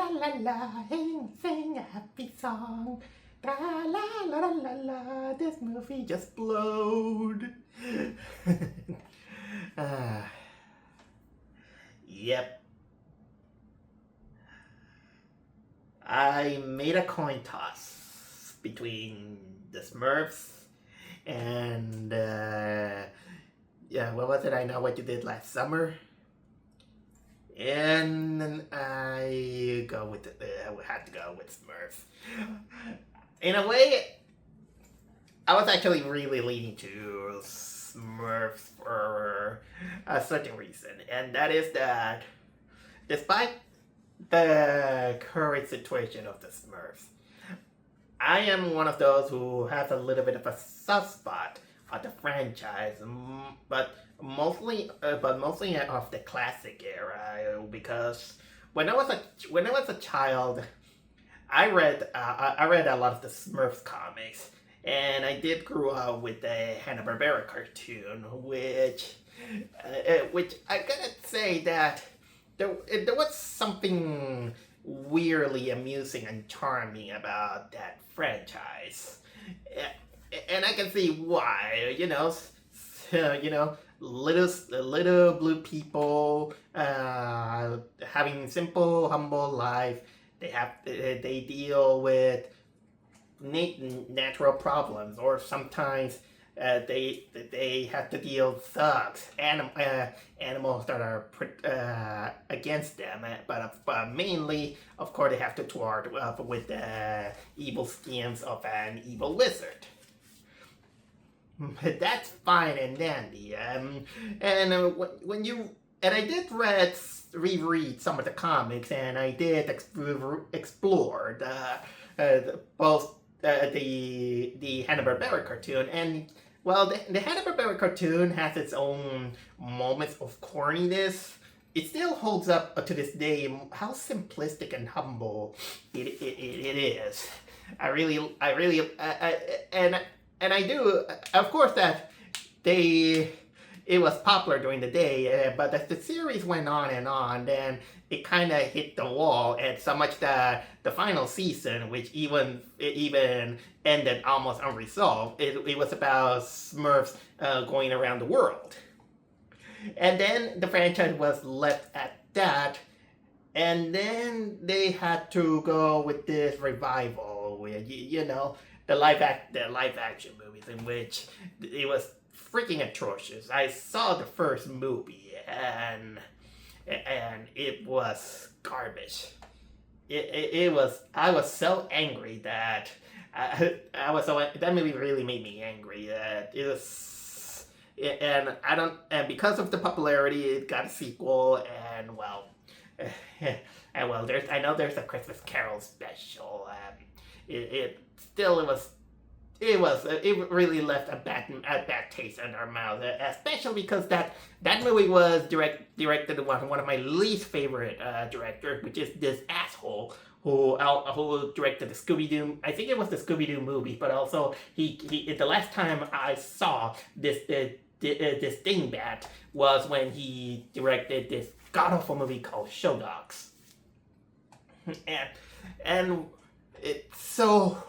la la la, sing a happy song. La la la la la la, this movie just blowed. uh, yep. I made a coin toss between the Smurfs and yeah, what was it? I know what you did last summer. And I go with I had to go with Smurfs. In a way, I was actually really leaning to Smurfs for a certain reason, and that is that despite the current situation of the Smurfs, I am one of those who has a little bit of a soft spot on the franchise, mostly of the classic era, because when I was a child, I read a lot of the Smurfs comics, and I did grow up with the Hanna-Barbera cartoon, which I gotta say that there was something weirdly amusing and charming about that franchise, and I can see why. Little blue people having simple, humble life. They deal with natural problems, or sometimes they have to deal with thugs, animals that are against them, but mainly, of course, they have to thwart with the evil schemes of an evil wizard. That's fine and dandy. When you and I did reread some of the comics, and I did explore both the Hanna-Barbera cartoon, and well, the Hanna-Barbera cartoon has its own moments of corniness. It still holds up to this day how simplistic and humble it is. And I do, of course, that it was popular during the day, but as the series went on, then it kind of hit the wall, and so much that the final season, which even ended almost unresolved, it was about Smurfs going around the world. And then the franchise was left at that, and then they had to go with this revival with, the live action movies, in which it was freaking atrocious. I saw the first movie, and it was garbage. I was so angry that that movie really made me angry. It was, and because of the popularity, it got a sequel, and well, I know there's a Christmas Carol special. It really left a bad taste in our mouth, especially because that movie was directed by one of my least favorite directors, which is this asshole who directed the Scooby-Doo. I think it was the Scooby-Doo movie, but also he the last time I saw this dingbat was when he directed this god-awful movie called Show Dogs, and so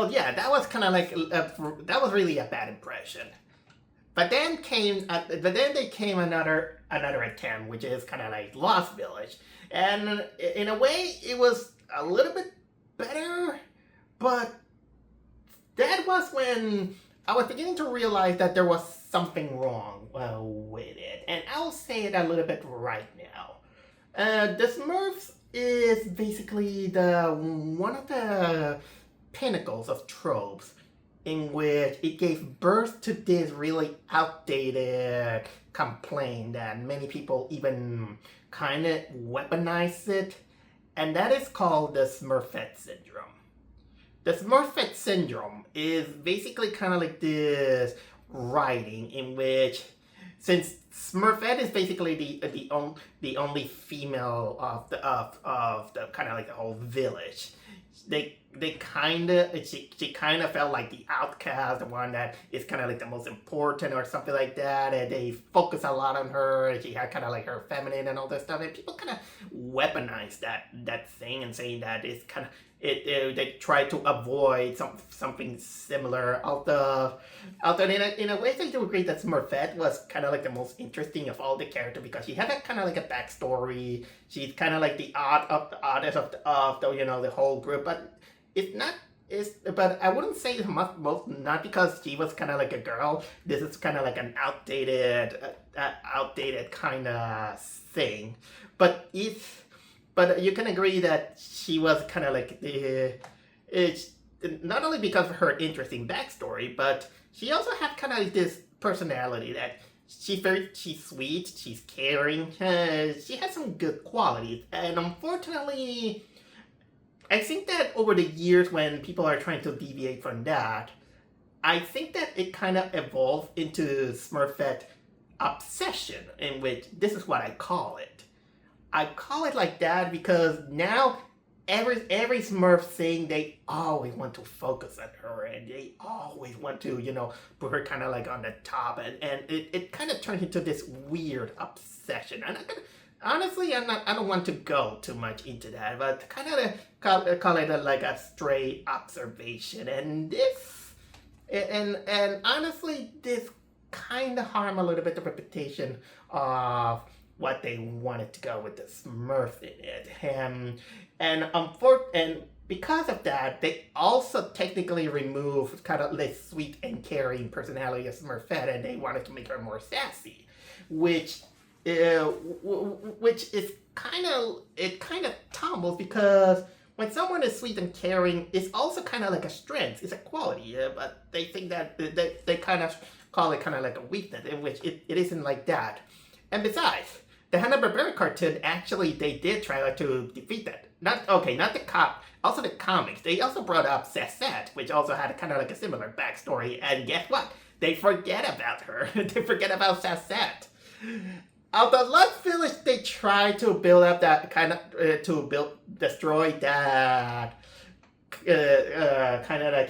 yeah, that was kind of like that was really a bad impression. But then they came another attempt, which is kind of like Lost Village, and in a way it was a little bit better, but that was when I was beginning to realize that there was something wrong with it, and I'll say it a little bit right now. The Smurfs is basically one of the pinnacles of tropes in which it gave birth to this really outdated complaint that many people even kind of weaponize it, and that is called the Smurfette Syndrome. The Smurfette Syndrome is basically kind of like this writing in which, since Smurfette is basically the only female of the kind of like the whole village, she kind of felt like the outcast, the one that is kind of like the most important or something like that, and they focus a lot on her, and she had kind of like her feminine and all that stuff, and people kind of weaponize that thing and saying that it's kind of they try to avoid something similar. Although in a way, I do agree that Smurfette was kind of like the most interesting of all the characters because she had a kind of like a backstory. She's kind of like the oddest of the whole group, but it's not. But I wouldn't say most not because she was kind of like a girl. This is kind of like an outdated kind of thing, but it's. But you can agree that she was kind of like it's not only because of her interesting backstory, but she also had kind of like this personality that she's sweet, she's caring, she has some good qualities, and unfortunately, I think that over the years when people are trying to deviate from that, I think that it kind of evolved into Smurfette Obsession, in which this is what I call it. I call it like that because now every Smurf thing, they always want to focus on her and they always want to, put her kind of like on the top, and it kind of turns into this weird obsession. And honestly, I don't want to go too much into that, but kind of call it like a stray observation. And honestly, this kind of harm a little bit the reputation of what they wanted to go with the Smurf in it. And because of that, they also technically removed kind of this sweet and caring personality of Smurfette, and they wanted to make her more sassy, which is kind of tumbles because when someone is sweet and caring, it's also kind of like a strength, it's a quality, but they think that they kind of call it kind of like a weakness, in which it isn't like that. And besides, the Hanna-Barbera cartoon, actually, they did try to defeat that. Not the cop, also the comics. They also brought up Sassette, which also had kind of like a similar backstory. And guess what? They forget about her. They forget about Sassette. Although Lost Village, they tried to build up that kind of, destroy that kind of like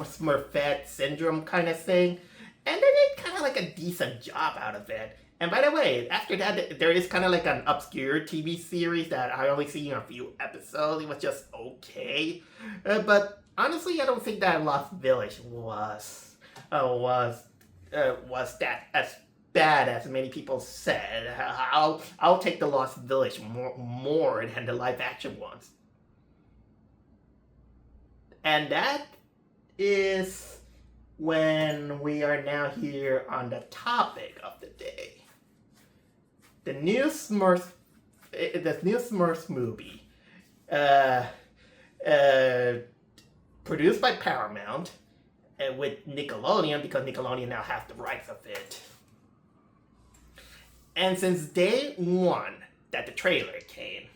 Smurfette Syndrome kind of thing. And they did kind of like a decent job out of it. And by the way, after that, there is kind of like an obscure TV series that I only seen a few episodes. It was just okay. But honestly, I don't think that Lost Village was that as bad as many people said. I'll take the Lost Village more than the live action ones. And that is when we are now here on the topic of the day. The new Smurfs movie, produced by Paramount, with Nickelodeon, because Nickelodeon now has the rights of it. And since day one that the trailer came,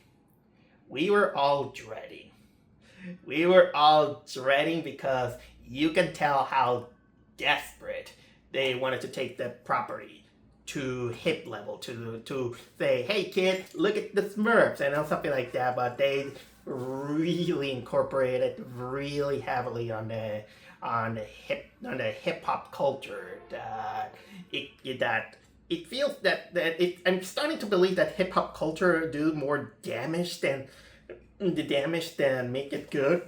we were all dreading. Because you can tell how desperate they wanted to take the property to hip level, to say, hey kid, look at the Smurfs and something like that. But they really incorporated really heavily on the hip hop culture that it feels that I'm starting to believe that hip hop culture do more damage than make it good.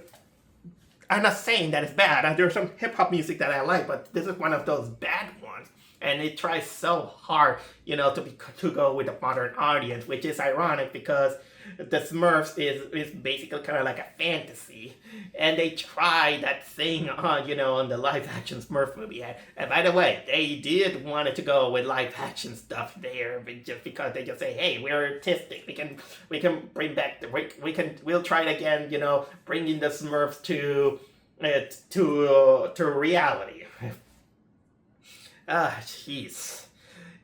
I'm not saying that it's bad. There's some hip hop music that I like, but this is one of those bad ones. And it tries so hard, to go with a modern audience, which is ironic because the Smurfs is basically kind of like a fantasy, and they tried that thing on the live action Smurf movie. And by the way, they did want it to go with live action stuff there, but just because they just say, hey, we're artistic, we can bring back we'll try it again, bringing the Smurfs to reality. Jeez.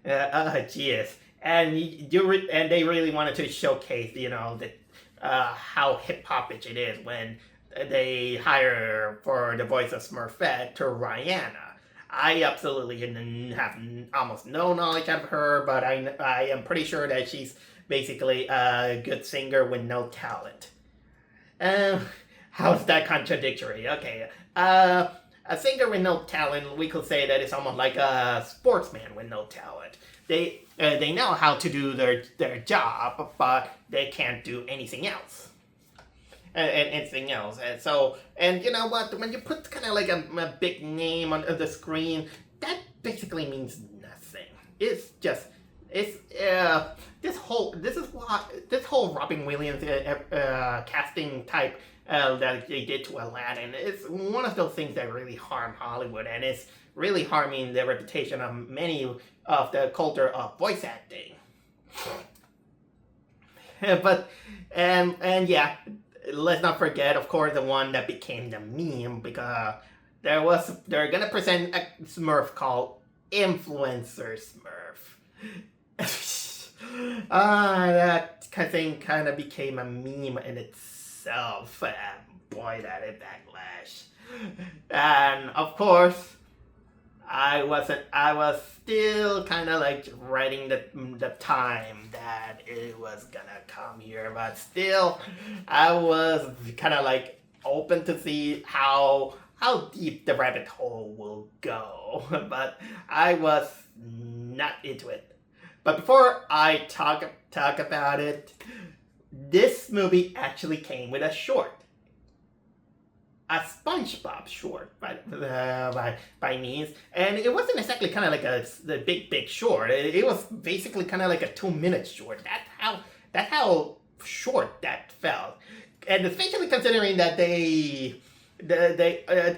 Jeez. And they really wanted to showcase, how hip-hopish it is when they hire for the voice of Smurfette to Rihanna. I absolutely have almost no knowledge of her, but I am pretty sure that she's basically a good singer with no talent. How's that contradictory? Okay. A singer with no talent, we could say that it's almost like a sportsman with no talent. They know how to do their job, but they can't do anything else. And anything else. And so, and you know what? When you put kind of like a big name on the screen, that basically means nothing. It's just, it's this whole Robin Williams casting type that they did to Aladdin. It's one of those things that really harm Hollywood, and it's really harming the reputation of many of the culture of voice acting. But and yeah, let's not forget, of course, the one that became the meme, because they're gonna present a Smurf called Influencer Smurf. That thing kind of became a meme in itself. Boy, that is backlash. And of course, I was still kind of like writing the time that it was gonna come here, but still, I was kind of like open to see how deep the rabbit hole will go, but I was not into it. But before I talk about it, this movie actually came with a short. A SpongeBob short by means, and it wasn't exactly kind of like the big short. It was basically kind of like a 2-minute short. That's how short that felt, and especially considering that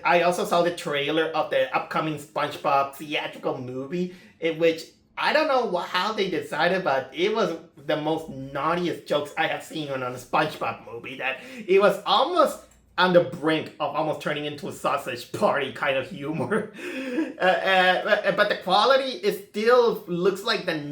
I also saw the trailer of the upcoming SpongeBob theatrical movie, in which I don't know how they decided, but it was the most naughtiest jokes I have seen on a SpongeBob movie. That it was almost on the brink of almost turning into a sausage party kind of humor. But the quality, it still looks like those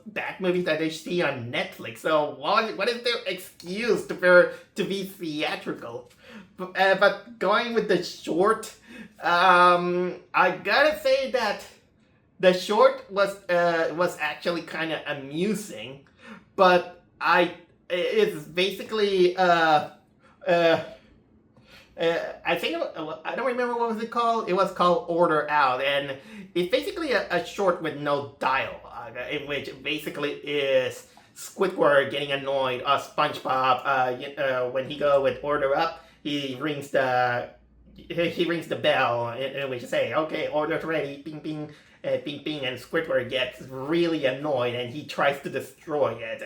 bad movies that they see on Netflix. So what is their excuse to be theatrical? But going with the short, I gotta say that the short was actually kind of amusing, but it's basically I think I don't remember what was it called. It was called Order Out, and it's basically a short with no dialogue, in which basically is Squidward getting annoyed of SpongeBob when he go with Order Up. He rings the bell, in which say, "Okay, order's ready." Bing bing. Bing bing, and Squidward gets really annoyed, and he tries to destroy it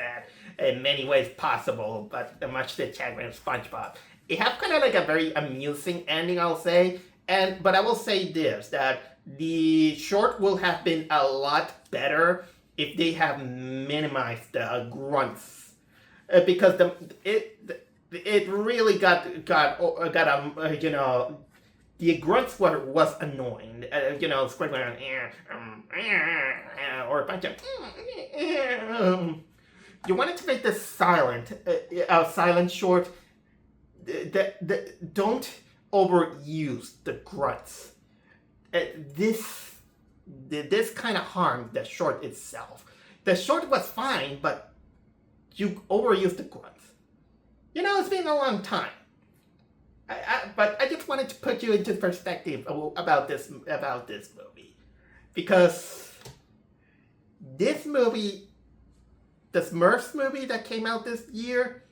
in many ways possible, but much to the chagrin of SpongeBob. It has kind of like a very amusing ending, I'll say. But I will say this, that the short will have been a lot better if they have minimized the grunts, because it really got the grunts was annoying. Squidward or a bunch of. You wanted to make this silent short. Don't overuse the grunts. This kind of harmed the short itself. The short was fine, but you overused the grunts. It's been a long time. But I just wanted to put you into perspective about this movie, because this movie, the Smurfs movie that came out this year,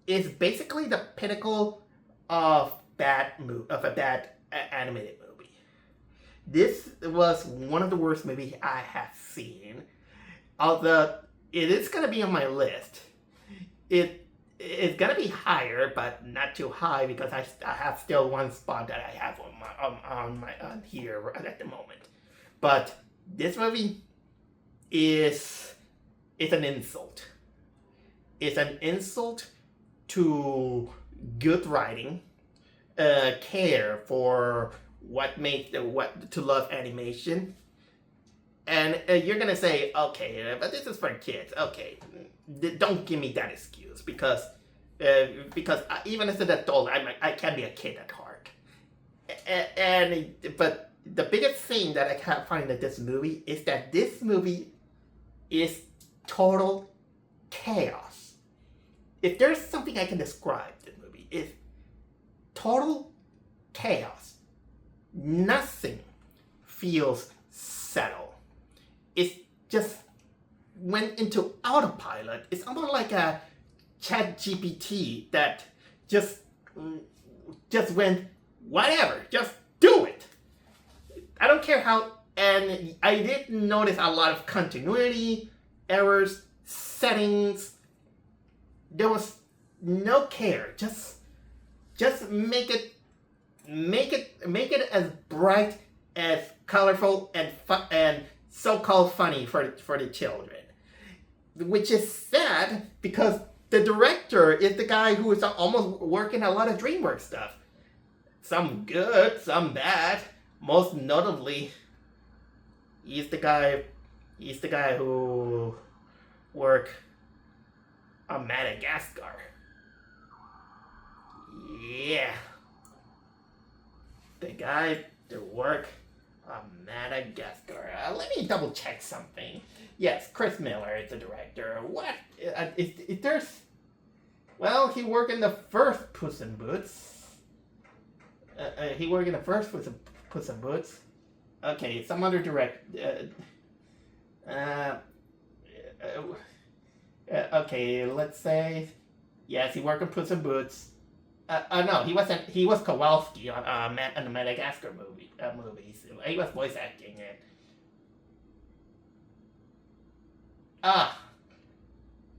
is basically the pinnacle of a bad animated movie. This was one of the worst movies I have seen. Although it is gonna be on my list, it's gonna be higher, but not too high, because I have still one spot that I have on here at the moment. But this movie is an insult. It's an insult to good writing, care for what to love animation. And you're gonna say, okay, but this is for kids. Okay, don't give me that excuse, because even as an adult, I can be a kid at heart. But the biggest thing that I can't find in this movie is that this movie is total chaos. if there's something I can describe this movie, it's total chaos. Nothing feels settled. It's just went into autopilot. It's almost like a chat GPT that just went, whatever, just do it. I don't care how, and I did notice a lot of continuity errors, settings. There was no care. Just make it as bright, as colorful, and so-called funny for the children. Which is sad because the director is the guy who is almost working a lot of DreamWorks stuff. Some good, some bad. Most notably, he's the guy who worked on Madagascar. Yeah. The guy that worked on Madagascar. Let me double check something. Yes, Chris Miller is the director. What? If there's... Well, he worked in the first Puss in Boots. He worked in the first Puss in Boots. Okay, some other okay, let's say... Yes, he worked on Puss in Boots. No, he wasn't. He was Kowalski on the Madagascar movies. He was voice acting in.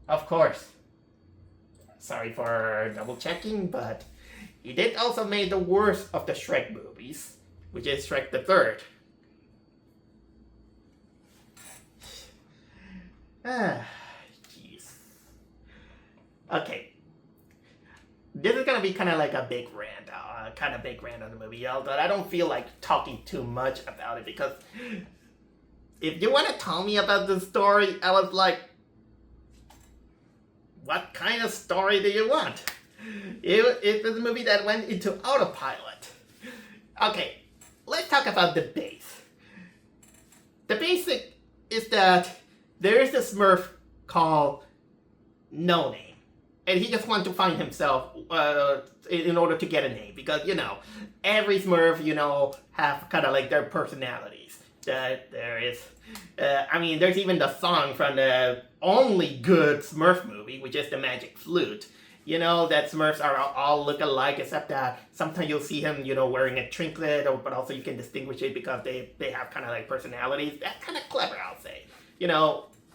Of course. Sorry for double checking, but he did also make the worst of the Shrek movies, which is Shrek the Third. Jeez. Okay. This is gonna be kind of like a big rant, on the movie, although I don't feel like talking too much about it, because if you want to tell me about the story, I was like, what kind of story do you want? It was a movie that went into autopilot. Okay, let's talk about the base. The basic is that there is a Smurf called No Name. And he just wanted to find himself in order to get a name. Because, every Smurf, have kind of like their personalities. There is... there's even the song from the only good Smurf movie, which is The Magic Flute. That Smurfs are all look alike, except that sometimes you'll see him, wearing a trinket, but also you can distinguish it because they have kind of like personalities. That's kind of clever, I'll say.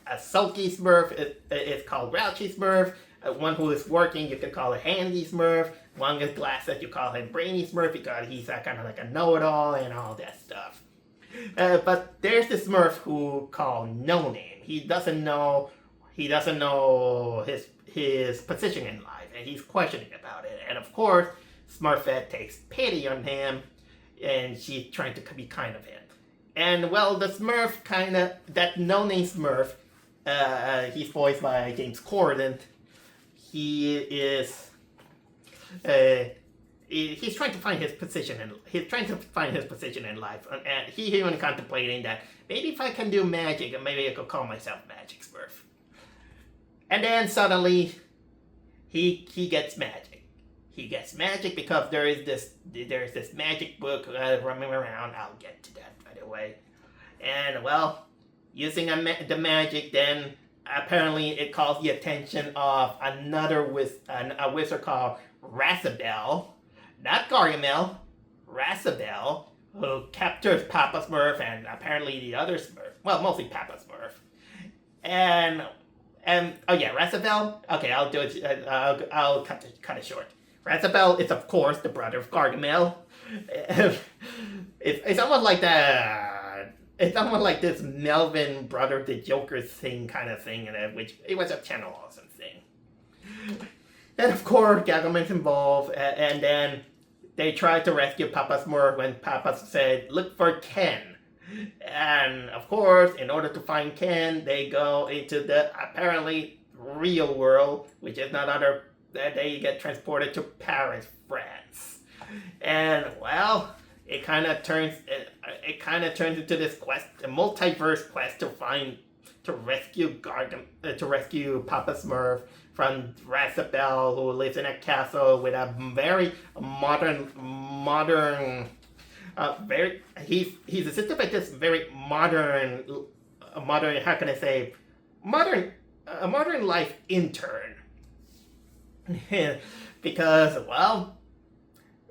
A sulky Smurf is called Grouchy Smurf. One who is working, you can call it Handy Smurf. One with glasses, you call him Brainy Smurf because he's kind of like a know-it-all and all that stuff. But there's the Smurf who called No Name. He doesn't know his position in life, and he's questioning about it. And of course, Smurfette takes pity on him, and she's trying to be kind of him. And well, the Smurf that No Name Smurf, he's voiced by James Corden. He's trying to find his position in life, and he's even contemplating that maybe if I can do magic, maybe I could call myself Magic Smurf. And then suddenly, he gets magic. He gets magic because there's this magic book running around. I'll get to that, by the way. And well, using the magic, then apparently it calls the attention of a wizard called Razabel, not Gargamel, Razabel, who captures Papa Smurf and apparently the other Smurf. Well, mostly Papa Smurf. And oh yeah, Razabel. Okay, I'll do it. I'll cut it short. Razabel is of course the brother of Gargamel. It's almost like that. It's almost like this Melvin brother the Joker thing kind of thing, which it was a Channel Awesome thing. And of course, Gargamel's involved, and then they try to rescue Papa Smurf when Papa said, "Look for Ken." And of course, in order to find Ken, they go into the apparently real world, which is none other that they get transported to Paris, France. And well, it kind of turns into this quest, a multiverse quest to find to rescue Papa Smurf from Razabelle, who lives in a castle with a very modern he's assisted by this very modern how can I say a modern life intern. Because, well,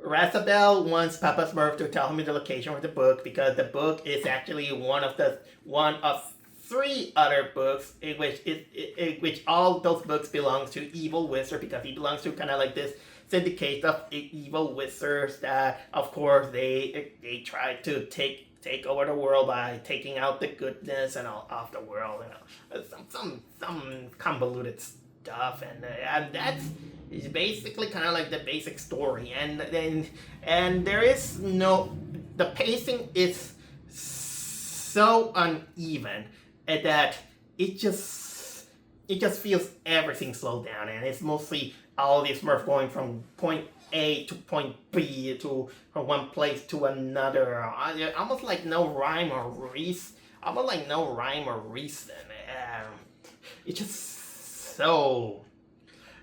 Razabelle wants Papa Smurf to tell him the location of the book, because the book is actually one of 3 other books in which all those books belong to Evil Wizard, because he belongs to kind of like this syndicate of evil wizards that, of course, they try to take over the world by taking out the goodness and all of the world, some convoluted stuff, and that's basically kind of like the basic story, and there is the pacing is so uneven that it just feels everything slowed down, and it's mostly all these Smurfs going from point A to point B from one place to another, almost like no rhyme or reason. It's just so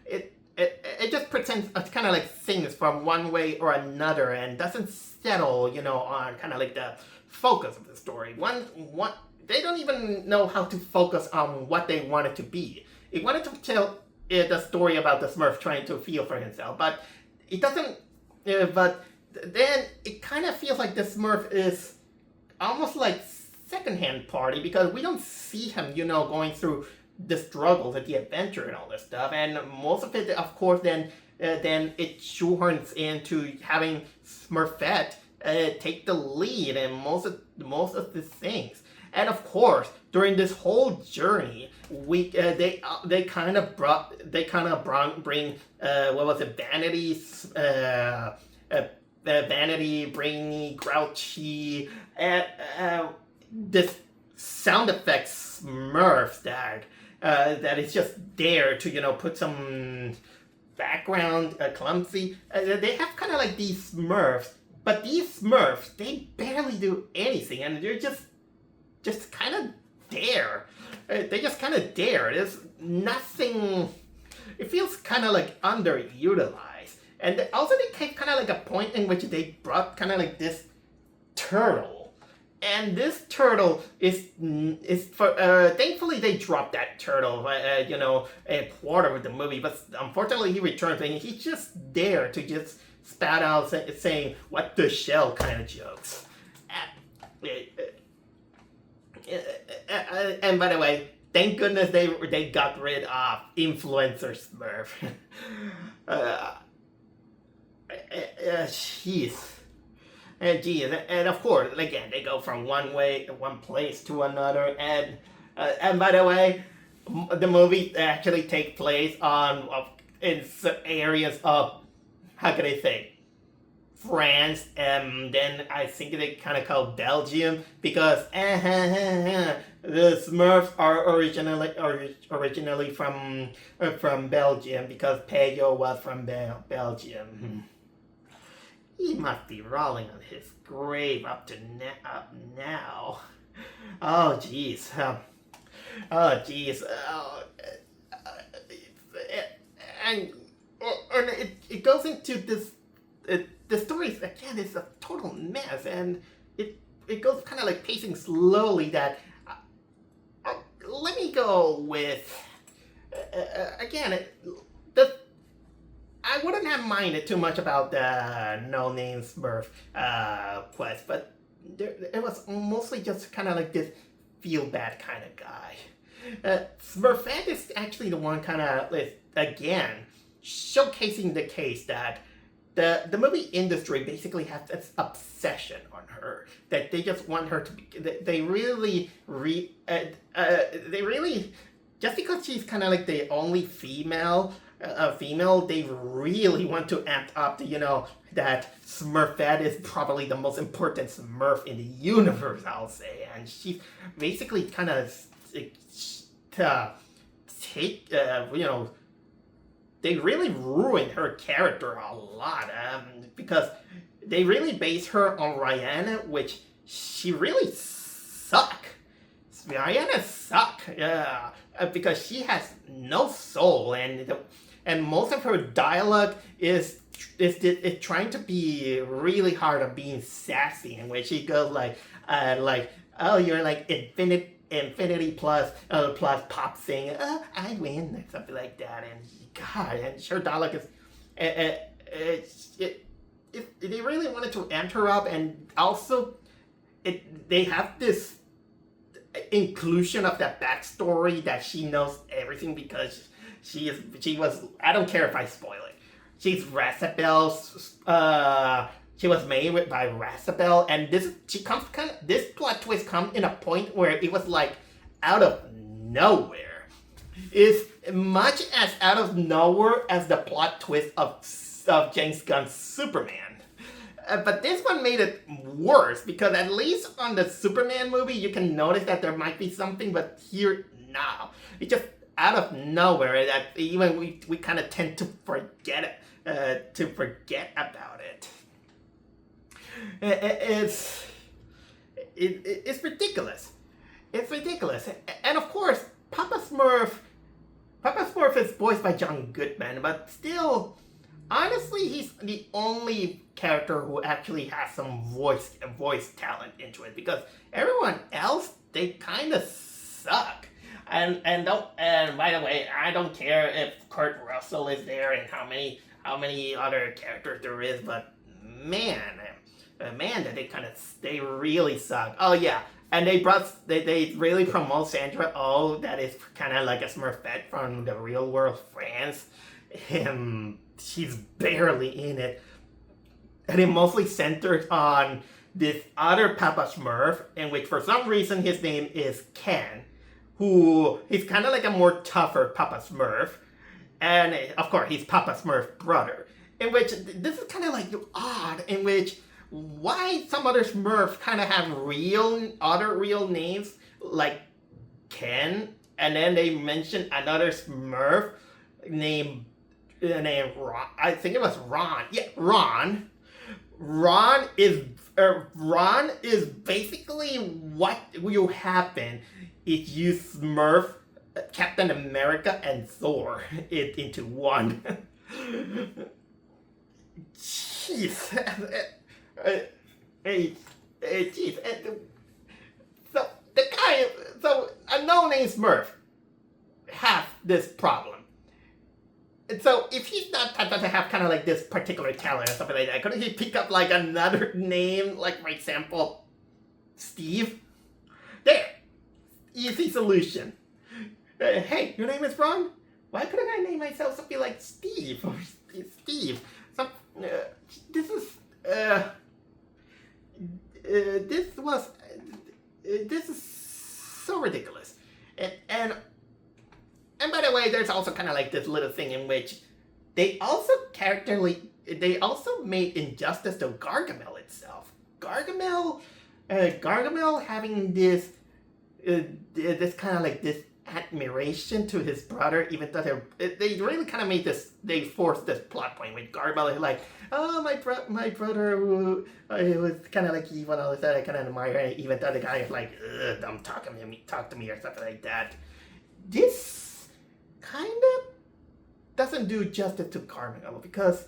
it just pretends kind of like things from one way or another and doesn't settle, on kind of like the focus of the story. They don't even know how to focus on what they want it to be. It wanted to tell the story about the Smurf trying to feel for himself, but it doesn't. But then it kind of feels like the Smurf is almost like secondhand party, because we don't see him, going through the struggles and the adventure and all this stuff, and most of it, of course, then it shoehorns into having Smurfette take the lead in most of the things. And of course, during this whole journey, they kind of bring what was it, vanity, brainy, grouchy, this sound effects Smurfs that is just there to put some background, clumsy. They have kind of like these Smurfs, but these Smurfs, they barely do anything, and they're just kind of there. They just kind of there. There's nothing. It feels kind of like underutilized, and also they take kind of like a point in which they brought kind of like this turtle. And this turtle is for thankfully they dropped that turtle a quarter of the movie, but unfortunately he returns and he's just there to just spat out saying what the shell kind of jokes. And by the way, thank goodness they got rid of influencer Smurf. Jeez. And of course, again, they go from one place to another, and by the way, the movie actually takes place in areas of, how can I say, France, and then I think they kind of call Belgium, because the Smurfs are originally from Belgium, because Peyo was from Belgium. He must be rolling on his grave up now. Oh, jeez. And it goes into this. The story, again, is a total mess, and it goes kind of like pacing slowly. That let me go with again. I wouldn't have minded too much about the no-name Smurf quest, but it was mostly just kind of like this feel-bad kind of guy. Smurfette is actually the one kind of, again, showcasing the case that the movie industry basically has this obsession on her, that they just want her to be, they really, just because she's kind of like the only female, they really want to amp up that Smurfette is probably the most important Smurf in the universe, I'll say. And she's basically kind of they really ruined her character a lot, because they really base her on Rihanna, which she really sucks. Mariana suck. Yeah, because she has no soul, and most of her dialogue is trying to be really hard at being sassy, in which she goes like, oh, you're like infinity plus pop sing, I win, or something like that. And God, and her dialogue is they really wanted to amp her up, and also they have this inclusion of that backstory that she knows everything because she was, I don't care if I spoil it, she's Razabel's she was made by Razabel, and this plot twist comes in a point where it was like out of nowhere. It's much as out of nowhere as the plot twist of James Gunn's Superman. But this one made it worse, because at least on the Superman movie you can notice that there might be something, but here, now it's just out of nowhere that even we kind of tend to forget about it. It's ridiculous. It's ridiculous. And of course, Papa Smurf is voiced by John Goodman, but still, honestly, he's the only character who actually has some voice talent into it, because everyone else, they kind of suck. And by the way, I don't care if Kurt Russell is there and how many other characters there is, but man, they really suck. Oh yeah, and they really promote Sandra Oh, that is kind of like a Smurfette from the real world France. She's barely in it, and it mostly centers on this other Papa Smurf, in which for some reason his name is Ken, who he's kind of like a more tougher Papa Smurf, and of course he's Papa Smurf's brother. In which this is kind of like odd, in which why some other Smurfs kind of have other real names like Ken, and then they mention another Smurf named Ron. I think it was Ron. Yeah, Ron. Ron is basically what will happen if you Smurf Captain America and Thor into one. Jeez. Jeez. So a no-name Smurf have this problem. And so if he's doesn't have kind of like this particular talent or something like that, couldn't he pick up like another name, like for example, Steve? There, easy solution. Hey, your name is Ron? Why couldn't I name myself something like Steve or Steve? This is so ridiculous. And by the way, there's also kind of like this little thing in which they also made injustice to Gargamel itself. Gargamel having this kind of like this admiration to his brother, even though they really kind of made this, they forced this plot point with Gargamel is like, oh, my brother who was kind of like evil, all that I kind of admire him, even though the guy is like, don't talk to me or something like that. This kind of doesn't do justice to Gargamel, because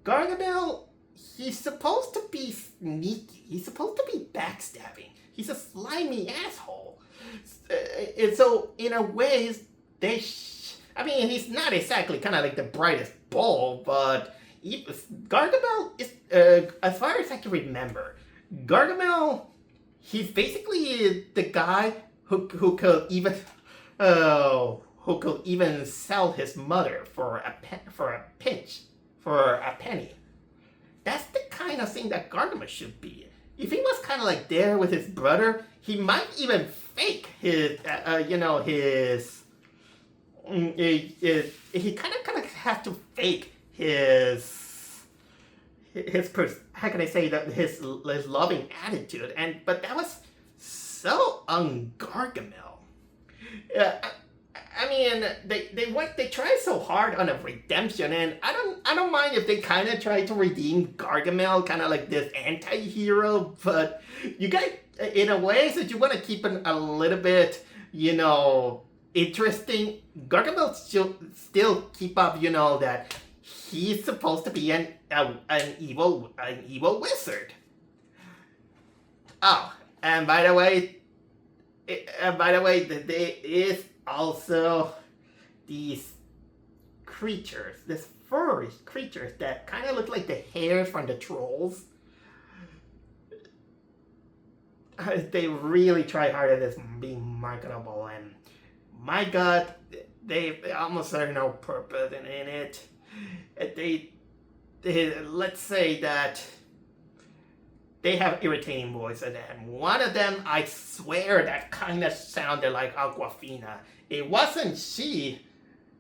Gargamel, he's supposed to be sneaky, he's supposed to be backstabbing, he's a slimy asshole. And so, in a way, he's not exactly kind of like the brightest bulb, but Gargamel is, as far as I can remember, Gargamel, he's basically the guy who could even sell his mother for a penny. That's the kind of thing that Gargamel should be. If he was kind of like there with his brother, he might even fake his, he kind of has to fake how can I say that, his loving attitude, but that was so un-Gargamel. I mean, they try so hard on a redemption, and I don't mind if they kind of try to redeem Gargamel, kind of like this anti-hero, but you got in a way that you want to keep it a little bit, interesting. Gargamel still keep up, that he's supposed to be an evil wizard. Oh, and by the way, there is also these creatures, these furry creatures that kind of look like the hairs from the trolls. They really try hard at this being marketable, and my god, they almost have no purpose in it. They let's say that they have irritating voices, and one of them, I swear, that kind of sounded like Aquafina. It wasn't she,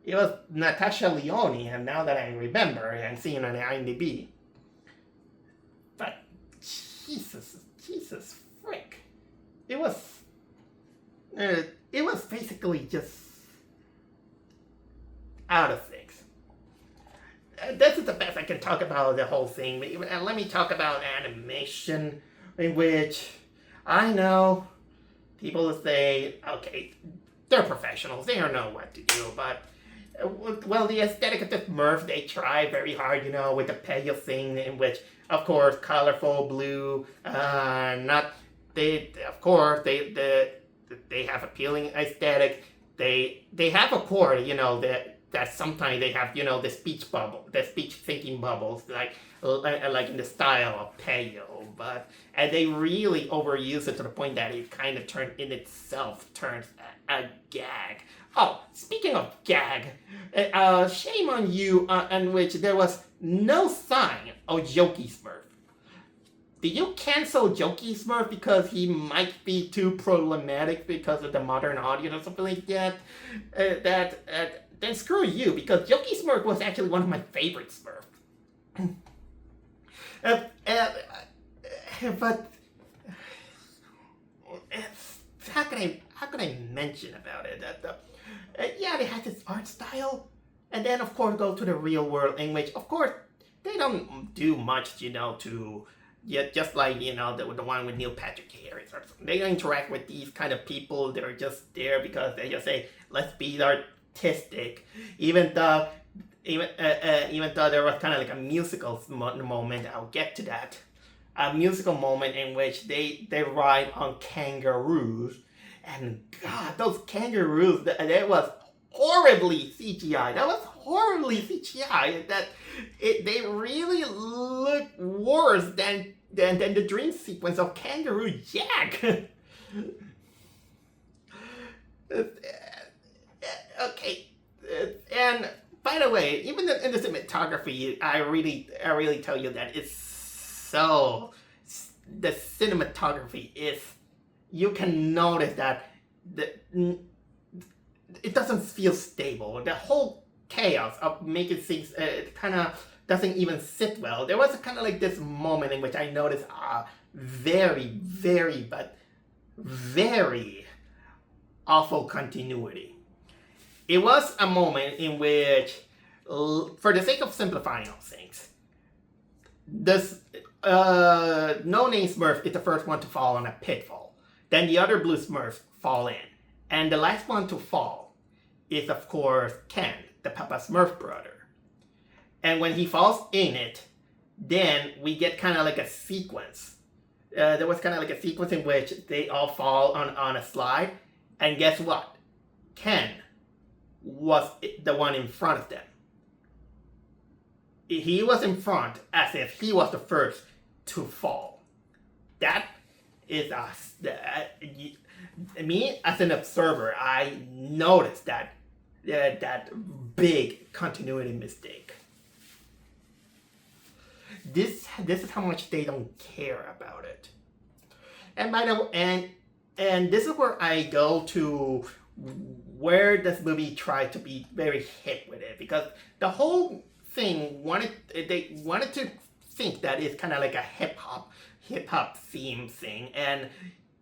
it was Natasha Leone, and now that I remember and seeing on IMDb. But Jesus frick. It was basically just out of things. This is the best I can talk about the whole thing. And let me talk about animation, in which I know people will say, okay, they're professionals, they don't know what to do, but well, the aesthetic of the Smurf, they try very hard, with the pale thing, in which, of course, colorful blue, they have appealing aesthetic. They have a core, that sometimes they have, the speech thinking bubbles, like in the style of pale, and they really overuse it to the point that it kind of turns a gag. Oh, speaking of gag, shame on you, in which there was no sign of Jokey Smurf. Did you cancel Jokey Smurf because he might be too problematic because of the modern audience or something like that? Then screw you, because Jokey Smurf was actually one of my favorite Smurfs. But how can I mention about it? Yeah, they had this art style, and then of course go to the real world, in which of course they don't do much, to. Yeah, just like, the one with Neil Patrick Harris or something. They don't interact with these kind of people. They're just there because they just say, let's be artistic. Even though there was kind of like a musical moment, I'll get to that. A musical moment in which they ride on kangaroos. And God, those kangaroos, that was horribly CGI. They really look worse than the dream sequence of Kangaroo Jack. Okay, and by the way, even in the cinematography, I really tell you that it's so. The cinematography is. You can notice that it doesn't feel stable. The whole chaos of making things kind of doesn't even sit well. There was kind of like this moment in which I noticed very, very awful continuity. It was a moment in which, for the sake of simplifying all things, this no-name Smurf is the first one to fall on a pitfall. Then the other blue Smurfs fall in. And the last one to fall is, of course, Ken, the Papa Smurf brother. And when he falls in it, then we get kind of like a sequence. There was kind of like a sequence in which they all fall on a slide. And guess what? Ken was the one in front of them. He was in front as if he was the first to fall. That is me as an observer, I noticed that big continuity mistake. This is how much they don't care about it. And by the way, and this is where I go to where this movie tried to be very hip with it, because the whole thing they wanted to think that it's kind of like a hip hop theme thing, and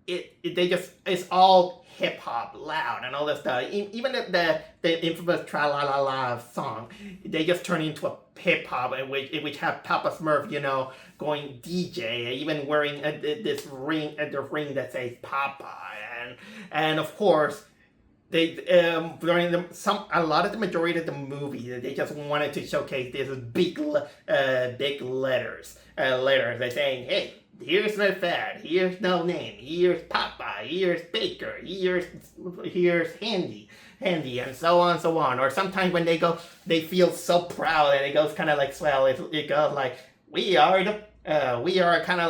they just, it's all hip hop, loud, and all this stuff. Even the infamous Tra La La La song, they just turn into a hip hop, in which have Papa Smurf, going DJ, even wearing this ring, the ring that says Papa, and of course. They during a lot of the majority of the movie, they just wanted to showcase this big letters. They're saying, hey, here's Smurfette, here's No Name, here's Papa, here's Baker, here's Handy, and so on and so on. Or sometimes when they feel so proud, and it goes kind of like swell. It goes like, we are kind of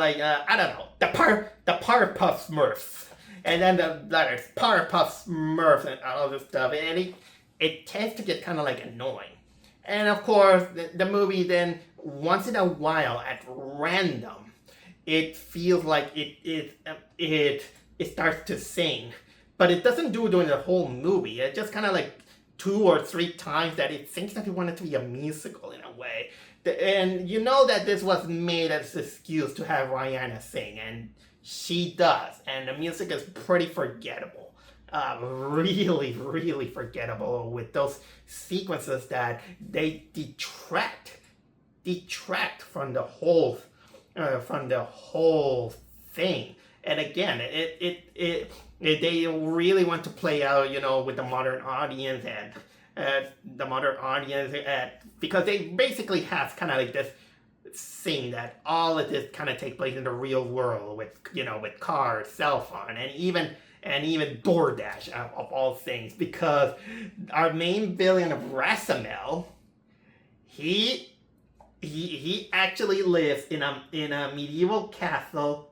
like I don't know, the Powerpuff Smurfs. And then the letters, Powerpuff Smurfs and all this stuff. And it tends to get kind of like annoying. And of course, the movie then, once in a while, at random, it feels like it starts to sing. But it doesn't do it during the whole movie. It just kind of like 2 or 3 times that it thinks that it wanted to be a musical in a way. And you know that this was made as an excuse to have Rihanna sing. And she does, and the music is pretty forgettable. Really, really forgettable, with those sequences that they detract from the whole thing. And again, they really want to play out, with the modern audience because they basically have kind of like this thing that all of this kind of take place in the real world with cars, cell phone, and even DoorDash of all things, because our main villain of Rasamel, he actually lives in a medieval castle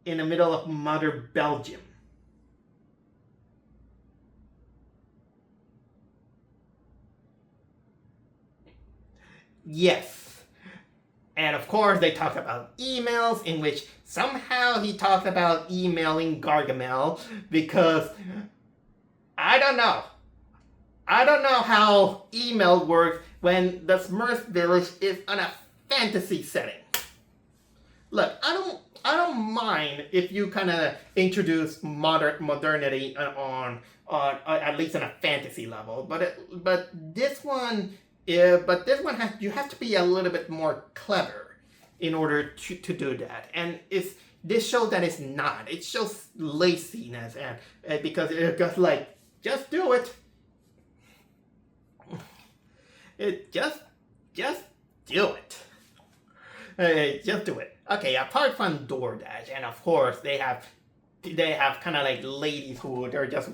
in the middle of modern Belgium. Yes. And of course, they talk about emails, in which somehow he talked about emailing Gargamel, because I don't know how email works when the Smurf village is on a fantasy setting. Look, I don't mind if you kind of introduce modernity on at least on a fantasy level, but this one. Yeah, but this one you have to be a little bit more clever in order to do that. And this shows that it's not. It shows laziness, and because it goes like, just do it. Just do it. Just do it. Okay, apart from DoorDash, and of course they have kind of like ladies who they're just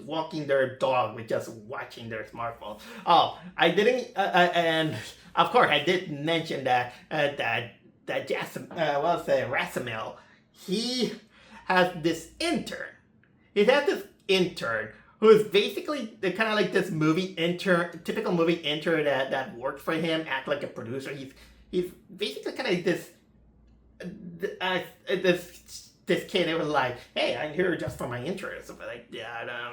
walking their dog with just watching their smartphone. Oh, I didn't, and of course I did mention that Rasamel, he has this intern. He has this intern who is basically the kind of like this typical movie intern that worked for him, act like a producer. He's basically kind of this kid. It was like, hey, I'm here just for my interest. But like, yeah,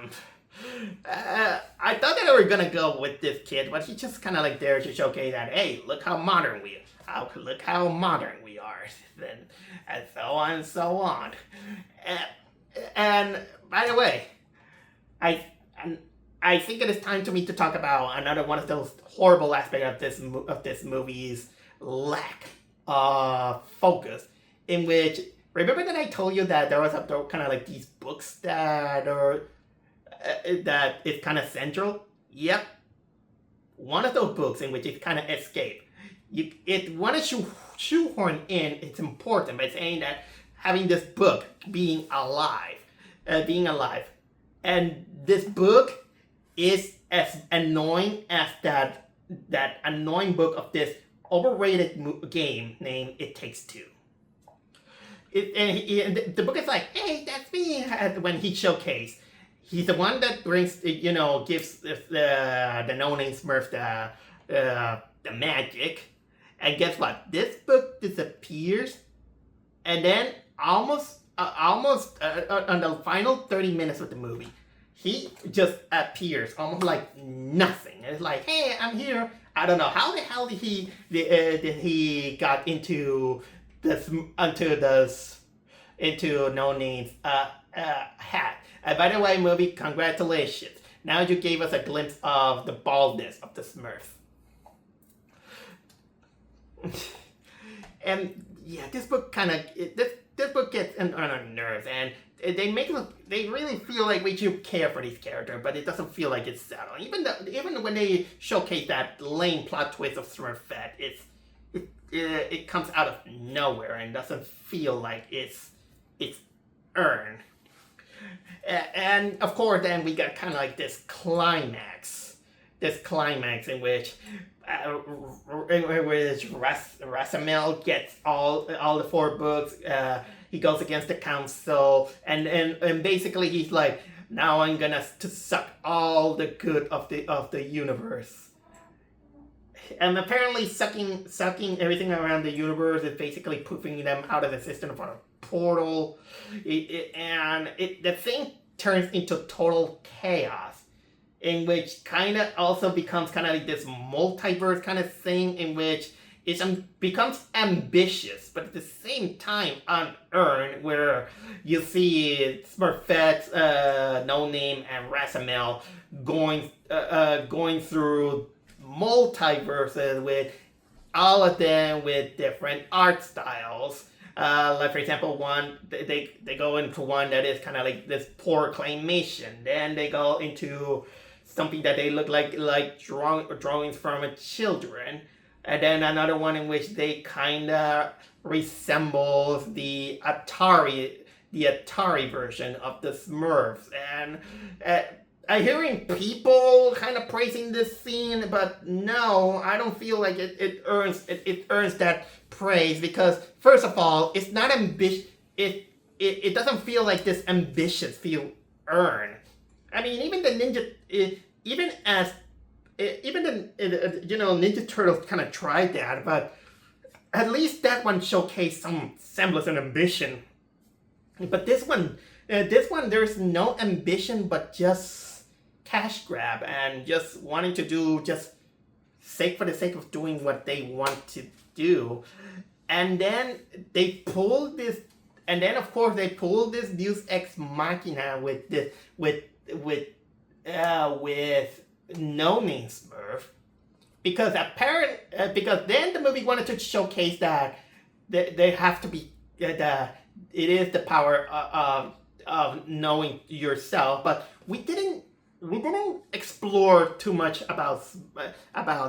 I thought that they were gonna go with this kid, but he's just kind of like there to showcase that, hey, look how modern we are. Look how modern we are, and so on and so on. And by the way, I think it is time for me to talk about another one of those horrible aspects of this movie's lack of focus, in which, remember that I told you that there was kind of like these books that is kind of central? Yep. One of those books in which it kind of escaped. It wanted to shoehorn in its importance by saying that having this book being alive. And this book is as annoying as that annoying book of this overrated game named It Takes Two. The book is like, hey, that's me. When he showcased, he's the one that brings, gives the no-name Smurf the magic. And guess what? This book disappears, and then almost on the final 30 minutes of the movie, he just appears almost like nothing. It's like, hey, I'm here. I don't know how the hell did he got into this No Name's hat. By the way, movie, congratulations. Now you gave us a glimpse of the baldness of the Smurfs. And yeah, this book kind of this book gets on our nerves, and they really feel like we should care for these characters, but it doesn't feel like it's settled. Even when they showcase that lame plot twist of Smurfette, it comes out of nowhere and doesn't feel like it's earned. And of course, then we got kind of like this climax in which Rasamel gets all the 4 books. He goes against the council, and basically he's like, now I'm gonna suck all the good of the universe. And apparently sucking everything around the universe is basically poofing them out of the system for a portal. The thing turns into total chaos, in which kind of also becomes kind of like this multiverse kind of thing, in which it becomes ambitious, but at the same time unearned, where you see Smurfette, No Name, and Rasamel going through multiverses with all of them with different art styles. Like for example, they go into one that is kind of like this poor claymation. Then they go into something that they look like drawings from children. And then another one in which they kind of resembles the Atari version of the Smurfs. And I'm hearing people kind of praising this scene, but no, I don't feel like it earns that praise, because first of all, it's not ambitious. It doesn't feel like this ambitious feel earned. I mean, even the Ninja Turtles kind of tried that, but at least that one showcased some semblance of ambition. But this one, there's no ambition, but just cash grab and just wanting to do just for the sake of doing what they want to do. And then they pulled this, and then of course they pulled this Deus Ex Machina with No Name Smurf, because then the movie wanted to showcase that they have to be it is the power of knowing yourself, but we didn't explore too much about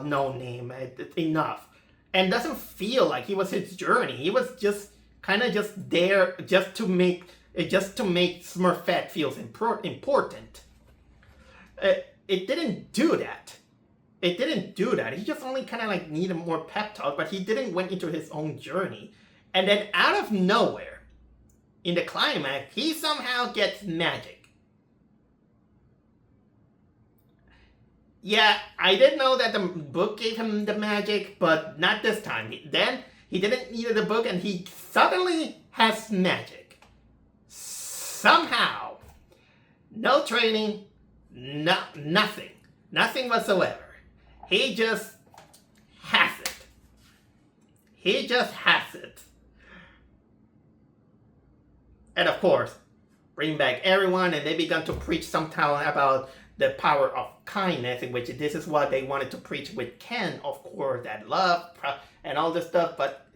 No Name enough, and doesn't feel like it was his journey. He was just kind of just there just to make Smurfette feels important. It didn't do that. He just only kind of like needed more pep talk, but he didn't went into his own journey. And then out of nowhere, in the climax, he somehow gets magic. Yeah, I did know that the book gave him the magic, but not this time. Then he didn't need the book, and he suddenly has magic. Somehow. No training, nothing whatsoever. He just has it. And of course, bring back everyone, and they began to preach sometime about the power of kindness, in which this is what they wanted to preach with Ken, of course, that love and all this stuff. But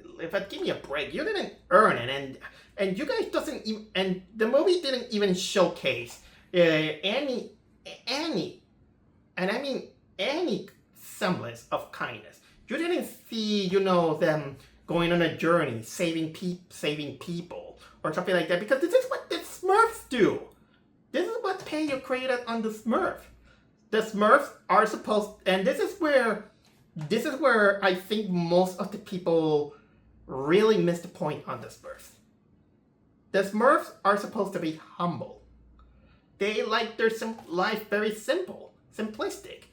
give me a break, you didn't earn it, and you guys doesn't even, and the movie didn't even showcase any semblance of kindness. You didn't see, them going on a journey, saving people, or something like that, because this is what the Smurfs do. This is what Peyo created on the Smurf. The Smurfs are supposed, and this is where I think most of the people really miss the point on the Smurfs. The Smurfs are supposed to be humble. They like their life very simple, simplistic.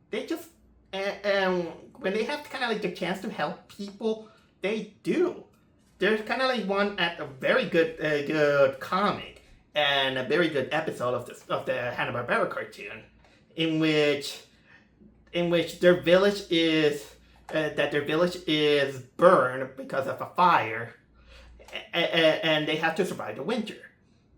They just, when they have kind of like the chance to help people, they do. There's kind of like one at a very good comic and a very good episode of the Hanna-Barbera cartoon, in which their village is burned because of a fire, and they have to survive the winter.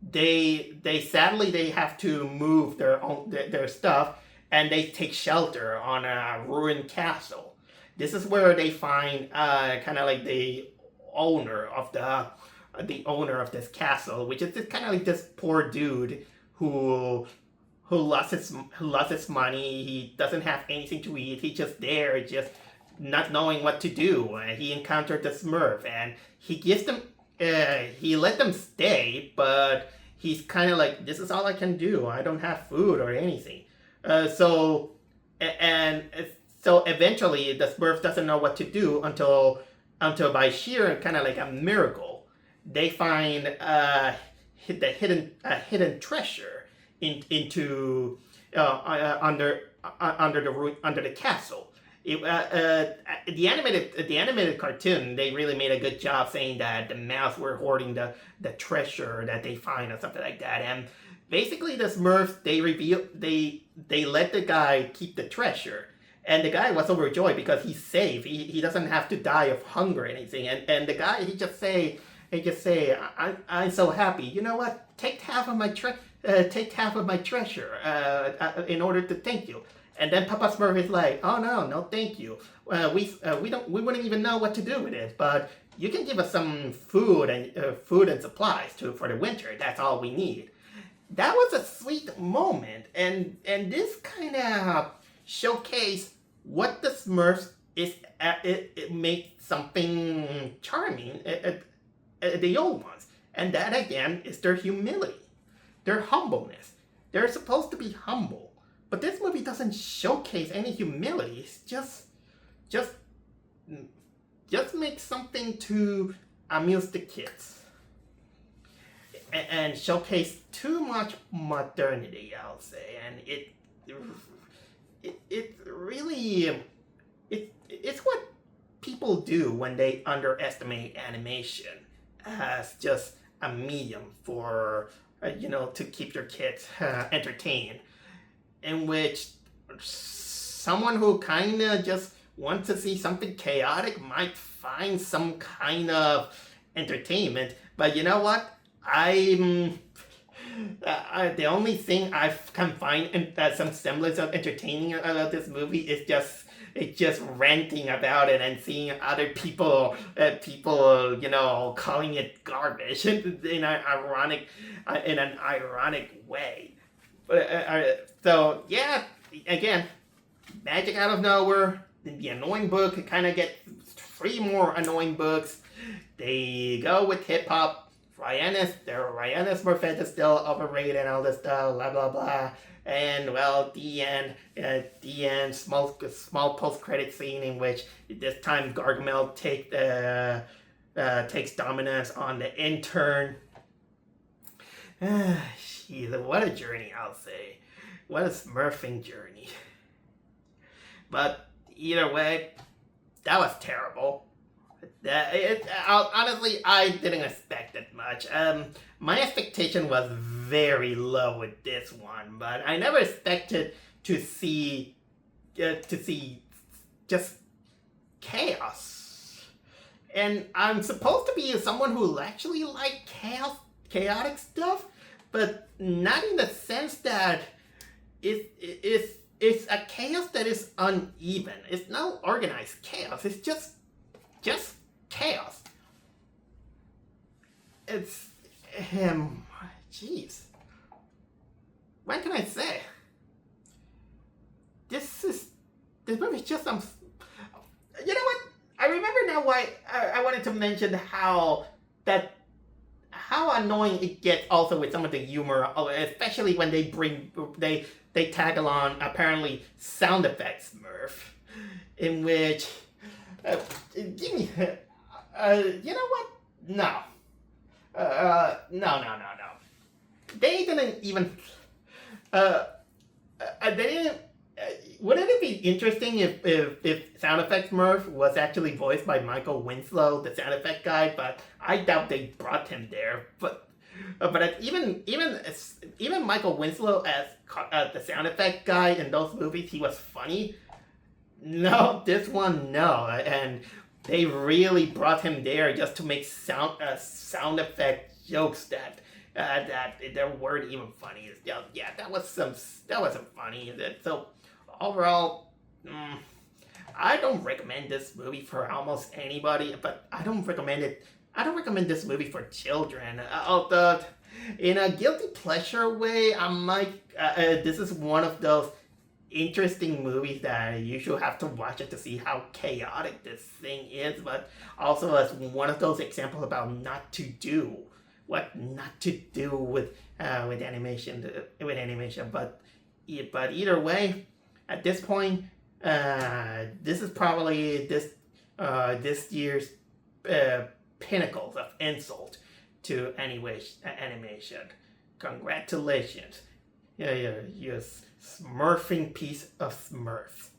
They sadly they have to move their stuff, and they take shelter on a ruined castle. This is where they find kind of like the owner of this castle, which is kind of like this poor dude who lost his money. He doesn't have anything to eat. He's just there, just not knowing what to do. He encountered the Smurf, and he gives them. He let them stay, but he's kind of like, this is all I can do. I don't have food or anything. So eventually the Smurf doesn't know what to do until by sheer kind of like a miracle, they find the hidden treasure into under the castle. The animated cartoon, they really made a good job saying that the mouse were hoarding the treasure that they find or something like that. And basically the Smurfs, they let the guy keep the treasure. And the guy was overjoyed because he's safe. He doesn't have to die of hunger or anything. And the guy, he just say, I'm so happy. You know what? Take half of my treasure in order to thank you. And then Papa Smurf is like, oh no, thank you. We wouldn't even know what to do with it, but you can give us some food and supplies for the winter. That's all we need. That was a sweet moment, and this kind of showcased what the Smurfs is. It makes something charming. The old ones, and that again is their humility, their humbleness. They're supposed to be humble. But this movie doesn't showcase any humility. It's just make something to amuse the kids. And showcase too much modernity, I'll say. And it really, it's what people do when they underestimate animation as just a medium for, to keep your kids entertained. In which someone who kind of just wants to see something chaotic might find some kind of entertainment. But you know what? The only thing I can find in some semblance of entertaining about this movie is just ranting about it and seeing other people, calling it garbage in an ironic way. So yeah, again, magic out of nowhere. The annoying book kind of get 3 more annoying books. They go with hip hop. Ryan's Smurfette is still overrated and all this stuff. Blah blah blah. And well, the end. Small post credit scene in which this time Gargamel takes dominance on the intern. Jeez, what a journey, I'll say. What a Smurfing journey. But either way, that was terrible. Honestly, I didn't expect it much. My expectation was very low with this one, but I never expected to see just chaos. And I'm supposed to be someone who actually likes chaotic stuff, but not in the sense that it's a chaos that is uneven. It's not organized chaos. It's just chaos. It's jeez. What can I say? This movie's just some. You know what? I remember now why I wanted to mention how annoying it gets also with some of the humor, especially when they tag along apparently sound effects Smurf, in which give me you know what? No. No. They didn't even they didn't. Wouldn't it be interesting if Sound Effects Smurf was actually voiced by Michael Winslow, the sound effect guy? But I doubt they brought him there. But even Michael Winslow as the sound effect guy in those movies, he was funny. No, this one no, and they really brought him there just to make sound effect jokes that weren't even funny. Yeah, that wasn't funny. So overall, I don't recommend this movie for almost anybody, but I don't recommend it. I don't recommend this movie for children. Although, in a guilty pleasure way, I'm like, this is one of those interesting movies that you should have to watch it to see how chaotic this thing is, but also as one of those examples about what not to do with animation. But either way, at this point, this is probably this year's pinnacles of insult to animation. Congratulations, you're a smurfing piece of Smurfs.